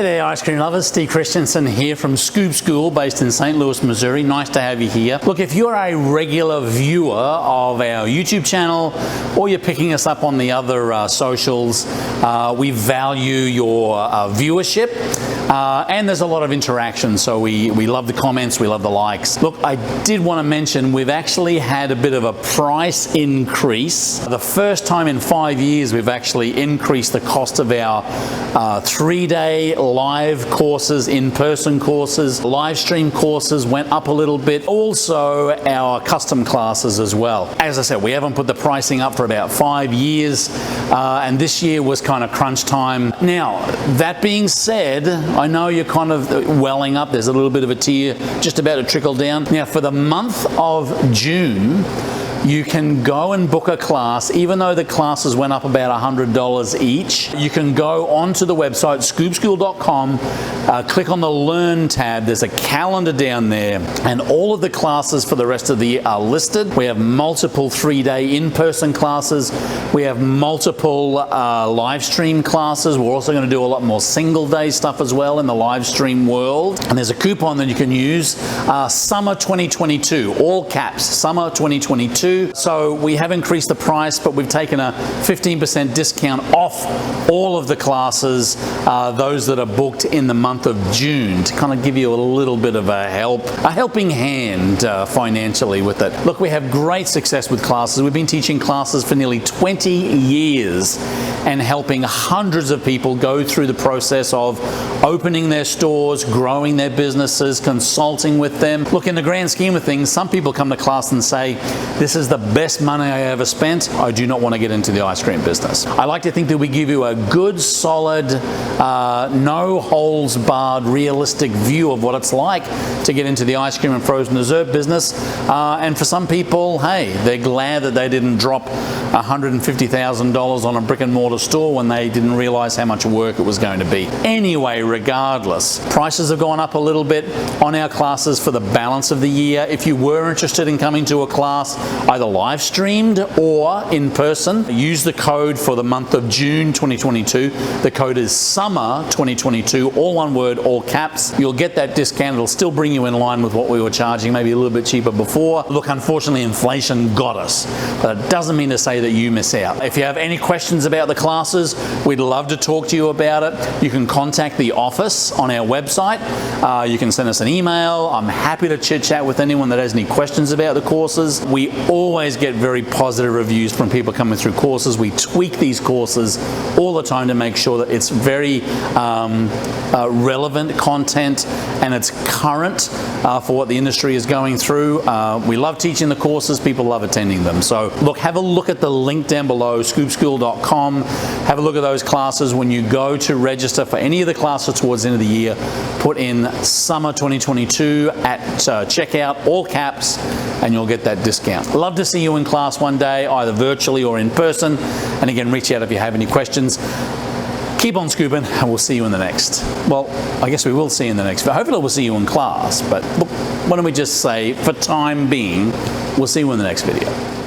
Hey there, ice cream lovers. Steve Christensen here from Scoop School based in St. Louis, Missouri. Nice to have you here. Look, if you're a regular viewer of our YouTube channel or you're picking us up on the other socials, we value your viewership and there's a lot of interaction, so we love the comments, we love the likes. Look, I did want to mention we've actually had a bit of a price increase. The first time in 5 years we've actually increased the cost of our 3-day live courses, in-person courses. Live stream courses went up a little bit. Also our custom classes as well. As I said, we haven't put the pricing up for about 5 years, and this year was kind of crunch time. Now, that being said, I know you're kind of welling up. There's a little bit of a tear just about to trickle down. Now, for the month of June, you can go and book a class, even though the classes went up about $100 each. You can go onto the website, scoopschool.com, click on the Learn tab. There's a calendar down there, and all of the classes for the rest of the year are listed. We have multiple 3-day in-person classes. We have multiple live stream classes. We're also going to do a lot more single-day stuff as well in the live stream world. And there's a coupon that you can use, Summer 2022, all caps, Summer 2022. So we have increased the price, but we've taken a 15% discount off all of the classes, those that are booked in the month of June, to kind of give you a little bit of a helping hand financially with it. Look, we have great success with classes. We've been teaching classes for nearly 20 years and helping hundreds of people go through the process of opening their stores, growing their businesses, consulting with them. Look, in the grand scheme of things, some people come to class and say, this is the best money I ever spent. I do not want to get into the ice cream business. I like to think that we give you a good, solid, no holes barred, realistic view of what it's like to get into the ice cream and frozen dessert business. And for some people, hey, they're glad that they didn't drop $150,000 on a brick and mortar store when they didn't realize how much work it was going to be. Anyway, regardless, prices have gone up a little bit on our classes for the balance of the year. If you were interested in coming to a class, either live streamed or in person, use the code for the month of June 2022. The code is Summer 2022, all one word, all caps. You'll get that discount. It'll still bring you in line with what we were charging, maybe a little bit cheaper before. Look, unfortunately, inflation got us, but it doesn't mean to say that you miss out. If you have any questions about the classes, we'd love to talk to you about it. You can contact the office on our website. You can send us an email. I'm happy to chit chat with anyone that has any questions about the courses. We always get very positive reviews from people coming through courses. We tweak these courses all the time to make sure that it's very relevant content and it's current for what the industry is going through. We love teaching the courses. People love attending them. So look, have a look at the link down below, scoopschool.com. Have a look at those classes. When you go to register for any of the classes towards the end of the year, put in Summer 2022 at checkout, all caps, and you'll get that discount. Love to see you in class one day, either virtually or in person. And again, reach out if you have any questions. Keep on scooping, and we'll see you in the next. Well, I guess we will see you in the next, but hopefully we'll see you in class. But look, why don't we just say, for time being, we'll see you in the next video.